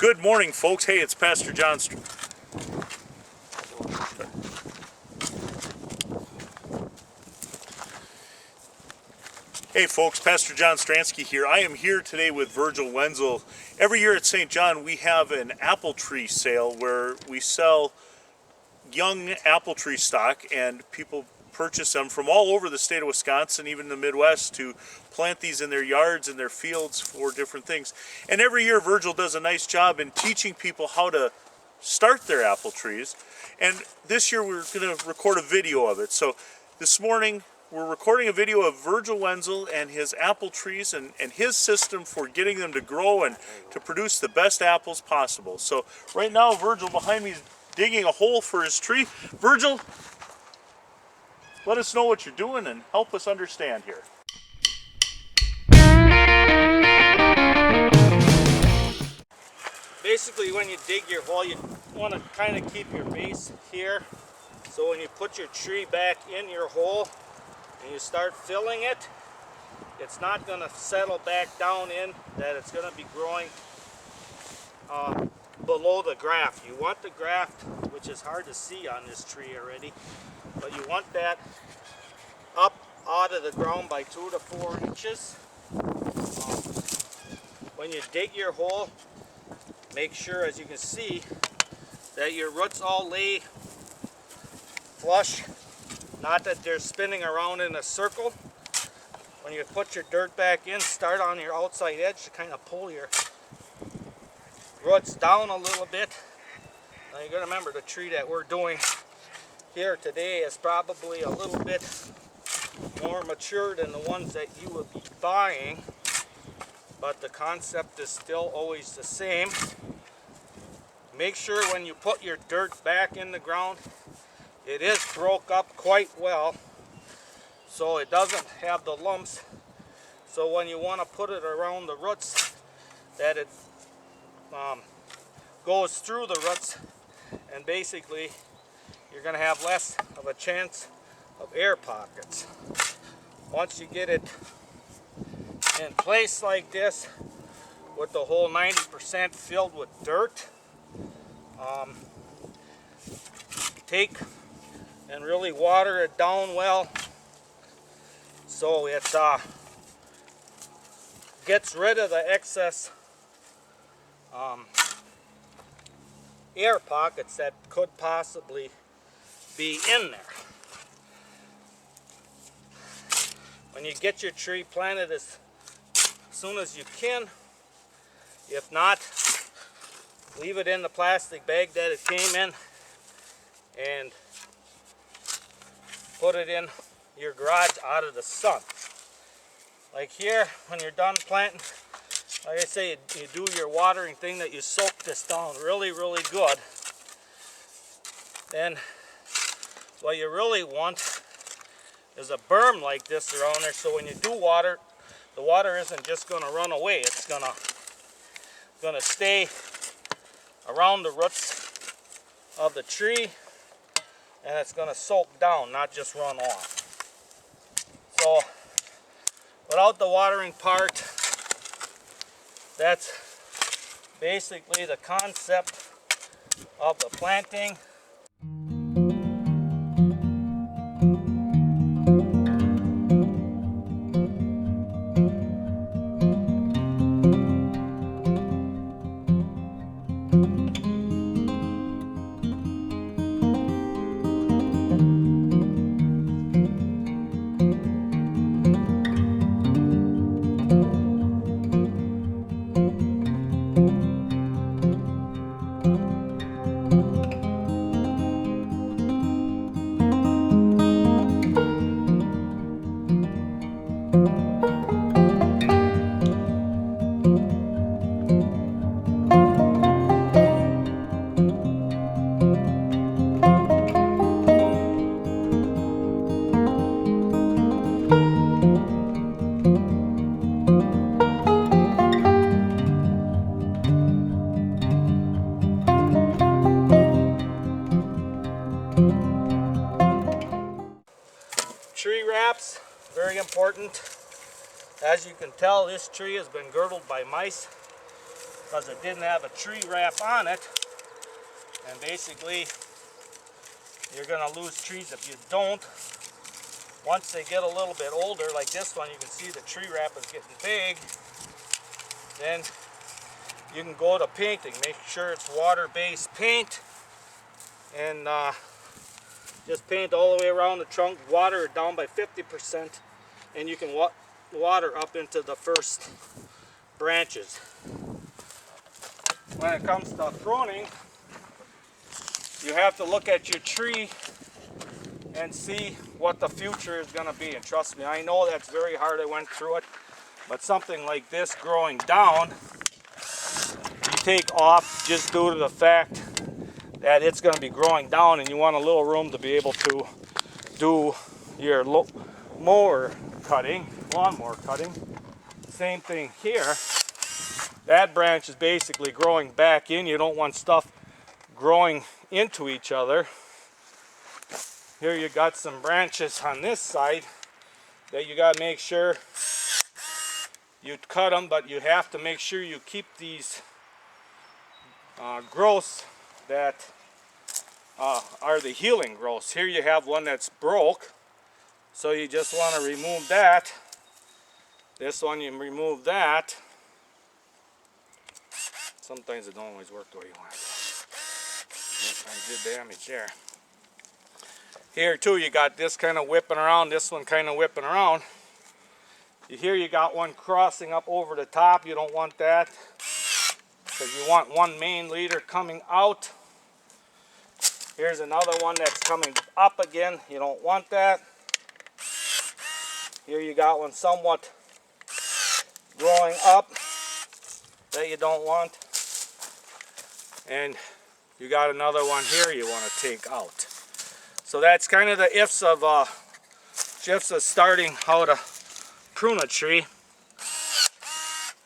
Good morning, folks. Hey, it's Pastor John. Hey folks, Pastor John Stransky here. I am here today with Virgil Wenzel. Every year at St. John we have an apple tree sale where we sell young apple tree stock, and people purchase them from all over the state of Wisconsin, even the Midwest, to plant these in their yards and their fields for different things. And every year Virgil does a nice job in teaching people how to start their apple trees. And this year we're going to record a video of it. So this morning we're recording a video of Virgil Wenzel and his apple trees and his system for getting them to grow and to produce the best apples possible. So right now Virgil behind me is digging a hole for his tree. Virgil, let us know what you're doing and help us understand here. Basically, when you dig your hole, you want to kind of keep your base here. So when you put your tree back in your hole and you start filling it, it's not going to settle back down in, that it's going to be growing below the graft. You want the graft, which is hard to see on this tree already, but you want that up out of the ground by 2 to 4 inches. When you dig your hole, make sure, as you can see, that your roots all lay flush, not that they're spinning around in a circle. When you put your dirt back in, start on your outside edge to kind of pull your roots down a little bit. Now you got to remember, the tree that we're doing here today is probably a little bit more mature than the ones that you would be buying, but the concept is still always the same. Make sure when you put your dirt back in the ground, it is broke up quite well so it doesn't have the lumps. So when you want to put it around the roots, that it goes through the roots, and basically you're going to have less of a chance of air pockets. Once you get it in place like this, with the whole 90% filled with dirt, take and really water it down well so it gets rid of the excess air pockets that could possibly be in there. When you get your tree planted as soon as you can, if not, leave it in the plastic bag that it came in and put it in your garage out of the sun. Like here, when you're done planting, like I say, you do your watering thing, that you soak this down really, really good. Then what you really want is a berm like this around there, so when you do water, the water isn't just going to run away. It's going to stay around the roots of the tree, and it's going to soak down, not just run off. So without the watering part, that's basically the concept of the planting. Tree wraps, very important. As you can tell, this tree has been girdled by mice because it didn't have a tree wrap on it. And basically, you're going to lose trees if you don't. Once they get a little bit older, like this one, you can see the tree wrap is getting big. Then you can go to painting. Make sure it's water-based paint. And just paint all the way around the trunk. Water it down by 50%. And you can water up into the first branches. When it comes to pruning, you have to look at your tree and see what the future is going to be. And trust me, I know that's very hard. I went through it. But something like this growing down, you take off just due to the fact that it's going to be growing down, and you want a little room to be able to do your lawnmower cutting. Same thing here. That branch is basically growing back in. You don't want stuff growing into each other. Here you got some branches on this side that you got to make sure you cut them, but you have to make sure you keep these growths that are the healing growths. Here you have one that's broke, so you just want to remove that. This one you remove that. Sometimes it don't always work the way you want it. I did damage there. Here too you got this kind of whipping around, this one kind of whipping around. Here you got one crossing up over the top. You don't want that because you want one main leader coming out. Here's another one that's coming up again. You don't want that. Here you got one somewhat growing up that you don't want. And you got another one here you want to take out. So that's kind of the ifs of starting how to prune a tree.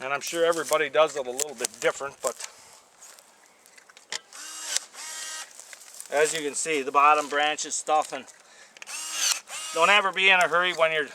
And I'm sure everybody does it a little bit different, but as you can see, the bottom branch is stuff, and don't ever be in a hurry when you're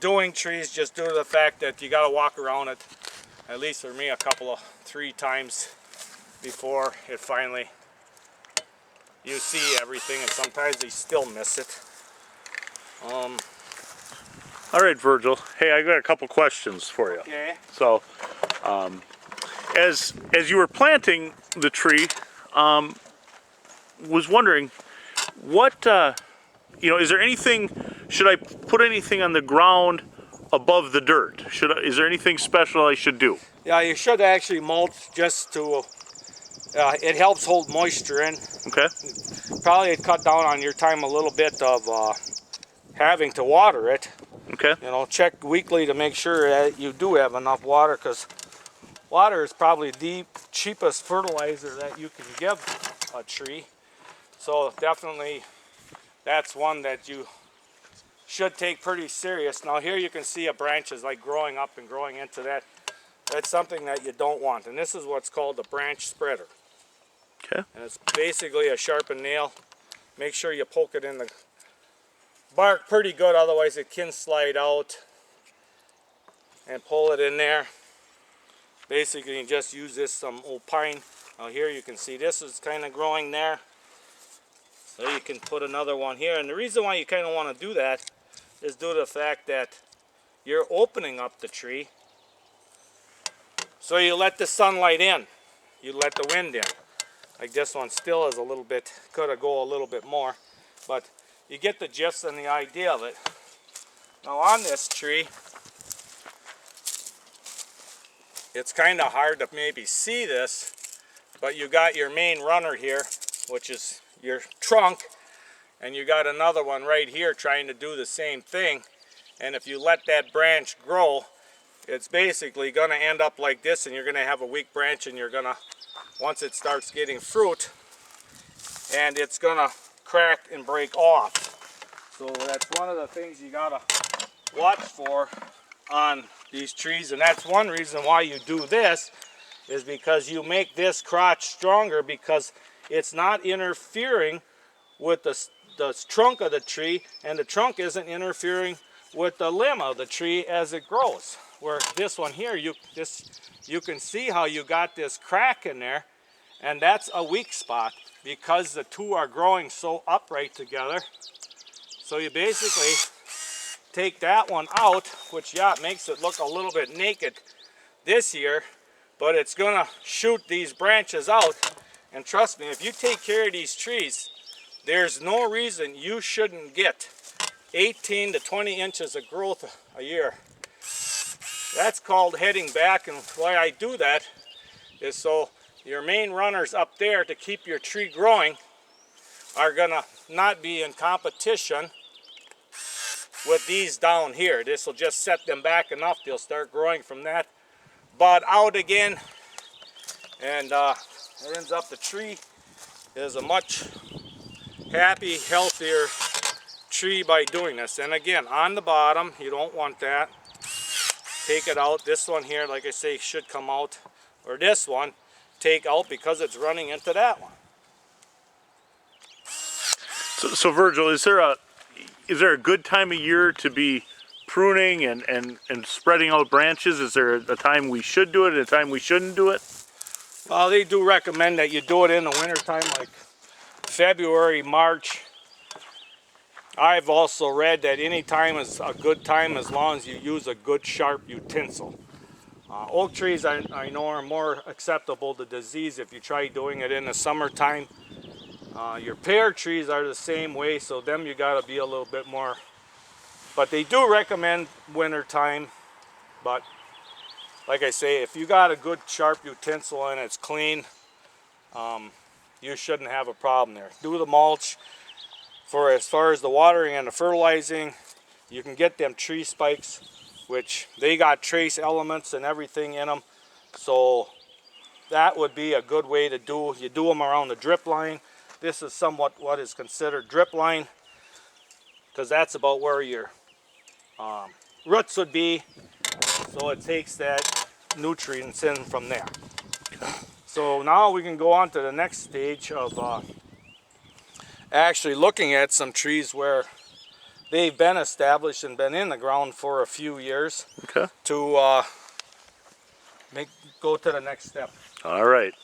doing trees, just due to the fact that you got to walk around it, at least for me, 3 times before it finally you see everything, and sometimes you still miss it. All right, Virgil. Hey, I got a couple questions for you. Okay. So, as you were planting the tree, was wondering what is there anything? Should I put anything on the ground above the dirt? Is there anything special I should do? Yeah, you should actually mulch just to. It helps hold moisture in. Okay. Probably cut down on your time a little bit of having to water it. Okay. You know, check weekly to make sure that you do have enough water, because water is probably the cheapest fertilizer that you can give a tree. So definitely that's one that you should take pretty serious. Now here you can see a branch is like growing up and growing into that. That's something that you don't want. And this is what's called a branch spreader. Okay. And it's basically a sharpened nail. Make sure you poke it in the bark pretty good, otherwise it can slide out. And pull it in there. Basically you just use this some old pine. Now here you can see this is kind of growing there. So you can put another one here. And the reason why you kind of want to do that is due to the fact that you're opening up the tree. So you let the sunlight in. You let the wind in. Like this one still is a little bit, could have go a little bit more. But you get the gist and the idea of it. Now on this tree, it's kind of hard to maybe see this, but you got your main runner here, which is your trunk, and you got another one right here trying to do the same thing. And if you let that branch grow, it's basically going to end up like this, and you're going to have a weak branch, and you're going to, once it starts getting fruit, and it's going to crack and break off. So that's one of the things you got to watch for on these trees, and that's one reason why you do this, is because you make this crotch stronger, because it's not interfering with the trunk of the tree, and the trunk isn't interfering with the limb of the tree as it grows. Where this one here, you can see how you got this crack in there, and that's a weak spot because the two are growing so upright together. So you basically take that one out, which makes it look a little bit naked this year, but it's gonna shoot these branches out. And trust me, if you take care of these trees, there's no reason you shouldn't get 18 to 20 inches of growth a year. That's called heading back, and why I do that is so your main runners up there to keep your tree growing are gonna not be in competition with these down here. This will just set them back enough, they'll start growing from that bud out again, and it ends up the tree is a much happy, healthier tree by doing this. And again, on the bottom, you don't want that. Take it out. This one here, like I say, should come out, or this one take out because it's running into that one. So Virgil, is there a good time of year to be pruning and spreading out branches? Is there a time we should do it and a time we shouldn't do it? Well, they do recommend that you do it in the wintertime, like February, March. I've also read that any time is a good time as long as you use a good sharp utensil. Oak trees I know are more acceptable to disease if you try doing it in the summertime. Your pear trees are the same way, so them you got to be a little bit more. But they do recommend wintertime. But like I say, if you got a good sharp utensil and it's clean, you shouldn't have a problem there. Do the mulch. For as far as the watering and the fertilizing, you can get them tree spikes, which they got trace elements and everything in them. So that would be a good way to do. You do them around the drip line. This is somewhat what is considered drip line, because that's about where your roots would be. So it takes that nutrients in from there. So now we can go on to the next stage of actually looking at some trees where they've been established and been in the ground for a few years. Okay. To go to the next step. All right.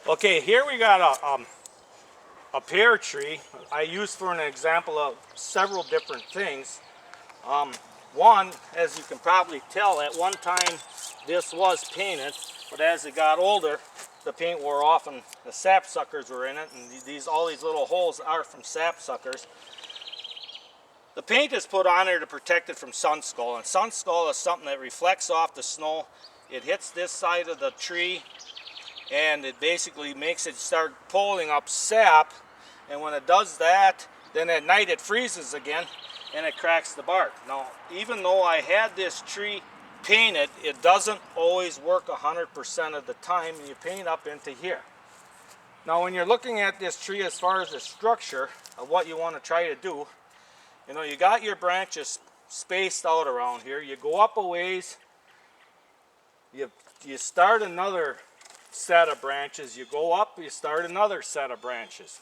Okay, here we got a pear tree I use for an example of several different things. One, as you can probably tell, at one time this was painted, but as it got older, the paint wore off and the sapsuckers were in it, and all these little holes are from sapsuckers. The paint is put on there to protect it from sun skull, and sun skull is something that reflects off the snow. It hits this side of the tree, and it basically makes it start pulling up sap, and when it does that, then at night it freezes again and it cracks the bark. Now, even though I had this tree painted, it doesn't always work 100% of the time, and you paint up into here. Now, when you're looking at this tree as far as the structure of what you want to try to do, you know, you got your branches spaced out around here. You go up a ways, you start another set of branches, you go up, you start another set of branches.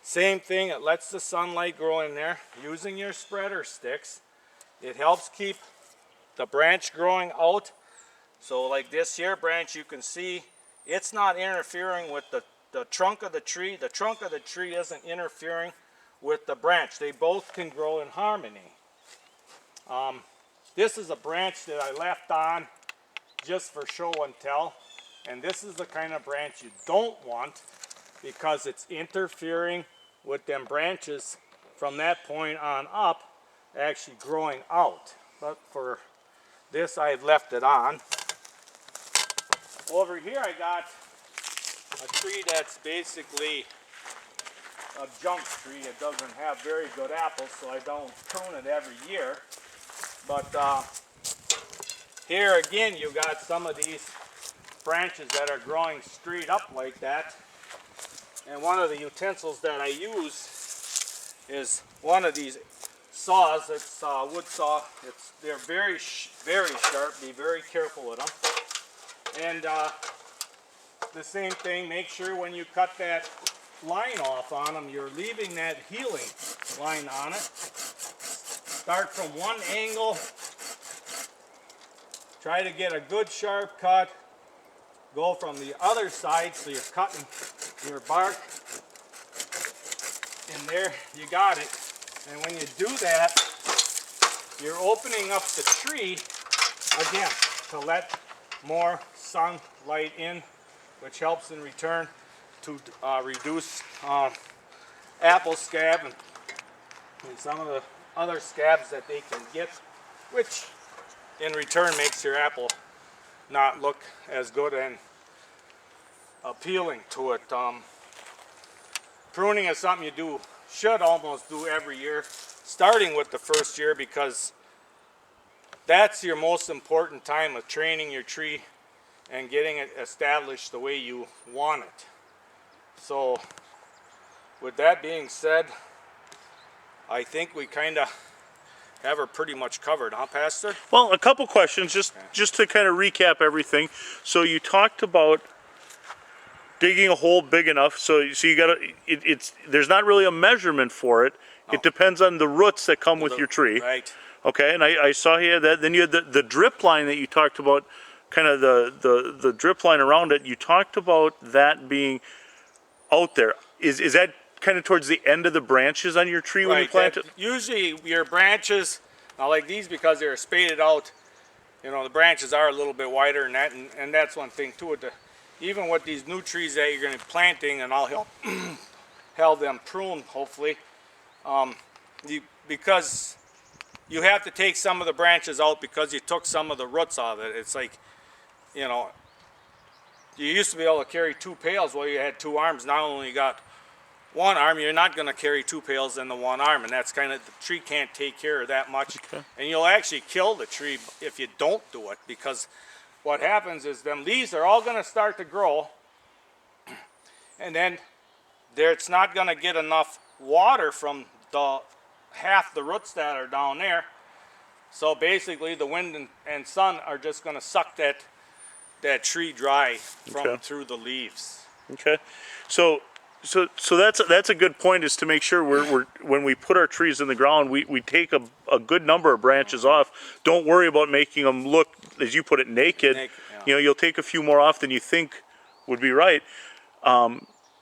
Same thing, it lets the sunlight grow in there. Using your spreader sticks, it helps keep the branch growing out. So like this here branch, you can see it's not interfering with the trunk of the tree. The trunk of the tree isn't interfering with the branch. They both can grow in harmony. This is a branch that I left on just for show and tell. And this is the kind of branch you don't want because it's interfering with them branches from that point on up actually growing out. But for this, I've left it on. Over here I got a tree that's basically a junk tree. It doesn't have very good apples, so I don't prune it every year. But here again, you got some of these branches that are growing straight up like that. And one of the utensils that I use is one of these saws. It's a wood saw. They're very sharp. Be very careful with them. And the same thing, make sure when you cut that line off on them, you're leaving that healing line on it. Start from one angle. Try to get a good sharp cut. Go from the other side so you're cutting your bark. And there you got it. And when you do that, you're opening up the tree again to let more sunlight in, which helps in return to reduce apple scab and some of the other scabs that they can get, which in return makes your apple not look as good and appealing to it. Pruning is something you should almost do every year, starting with the first year, because that's your most important time of training your tree and getting it established the way you want it. So with that being said, I think we kind of have her pretty much covered, huh, Pastor? Well, a couple questions, just to kind of recap everything. So you talked about digging a hole big enough, so you got to. There's not really a measurement for it. No. It depends on the roots that come with your tree. Right. Okay, and I saw here that then you had the drip line that you talked about, kind of the drip line around it. You talked about that being out there. Is that kind of towards the end of the branches on your tree when you plant it? Usually your branches, now like these, because they're spaded out, you know, the branches are a little bit wider than that, and that's one thing too. Even with these new trees that you're going to be planting, and I'll help them prune, hopefully, because you have to take some of the branches out because you took some of the roots out of it. It's like, you know, you used to be able to carry 2 pails while you had 2 arms. Now only you got 1 arm. You're not going to carry 2 pails in the 1 arm, and that's kind of, the tree can't take care of that much. Okay. And you'll actually kill the tree if you don't do it, because what happens is them leaves are all going to start to grow, and then it's not going to get enough water from half the roots that are down there. So basically the wind and sun are just going to suck that tree dry from through the leaves. Okay, so that's a good point, is to make sure we're when we put our trees in the ground, we take a good number of branches off. Don't worry about making them look, as you put it, naked. Yeah. You know, you'll take a few more off than you think would be right.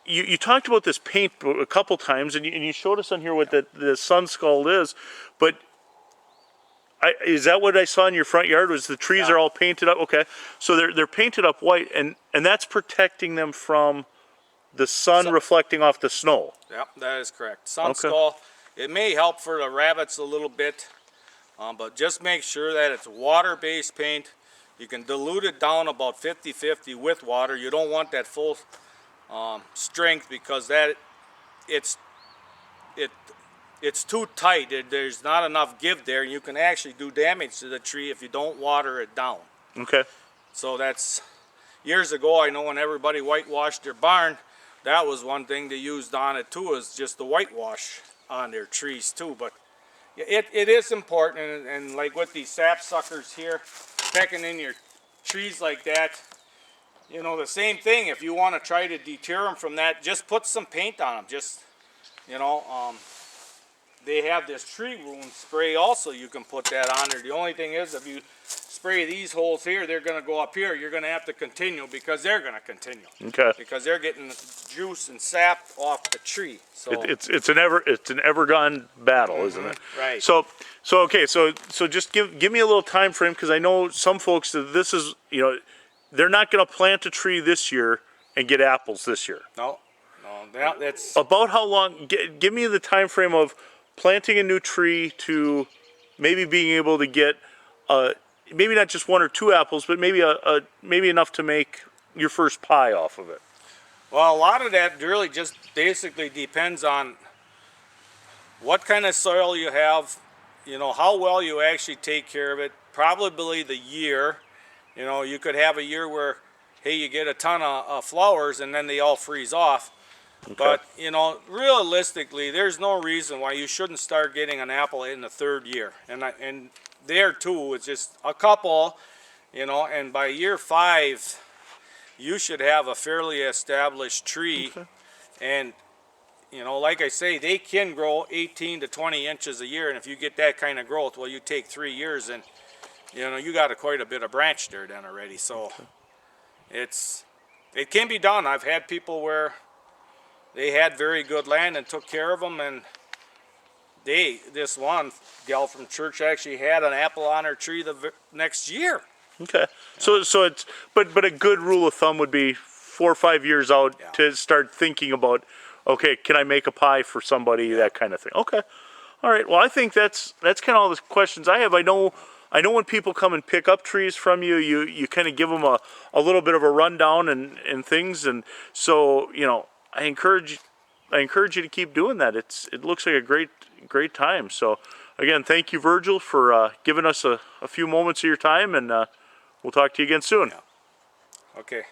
You talked about this paint a couple times, and you showed us on here what the sun skull is, but is that what I saw in your front yard? Was the trees are all painted up? Okay, so they're painted up white, and that's protecting them from the sun reflecting off the snow. Yep, that is correct. Sun skull. It may help for the rabbits a little bit, but just make sure that it's water-based paint. You can dilute it down about 50-50 with water. You don't want that full strength, because it's too tight. There's not enough give there, and you can actually do damage to the tree if you don't water it down. Okay. So that's, years ago, I know when everybody whitewashed their barn, that was one thing they used on it too, is just the whitewash on their trees too. But it is important, and like with these sap suckers here, pecking in your trees like that, you know, the same thing. If you want to try to deter them from that, just put some paint on them. Just, you know, they have this tree wound spray also. You can put that on there. The only thing is, if you spray these holes here, they're going to go up here. You're going to have to continue, because they're going to continue. Okay. Because they're getting juice and sap off the tree. So it's an ever gone battle, isn't it? Right. So just give me a little time frame, because I know some folks that this is, you know, they're not going to plant a tree this year and get apples this year. No, that's about how long. Give me the time frame of planting a new tree to maybe being able to get maybe not just one or two apples, but maybe enough to make your first pie off of it? Well, a lot of that really just basically depends on what kind of soil you have, how well you actually take care of it, probably the year. You could have a year where, hey, you get a ton of flowers and then they all freeze off. Okay. But, realistically, there's no reason why you shouldn't start getting an apple in the third year. And there, too, it's just a couple, and by year 5, you should have a fairly established tree. Okay. And, like I say, they can grow 18 to 20 inches a year. And if you get that kind of growth, well, you take 3 years and, you got quite a bit of branch there then already. So it can be done. I've had people where they had very good land and took care of them, and this one gal from church actually had an apple on her tree the next year. Okay. So it's but a good rule of thumb would be 4 or 5 years out to start thinking about, okay, can I make a pie for somebody, that kind of thing. Okay. All right. Well, I think that's kind of all the questions I have. I know when people come and pick up trees from you, you kind of give them a little bit of a rundown and things, and so I encourage you to keep doing that. It looks like a great time. So again, thank you, Virgil, for giving us a few moments of your time, and we'll talk to you again soon. Yeah. Okay.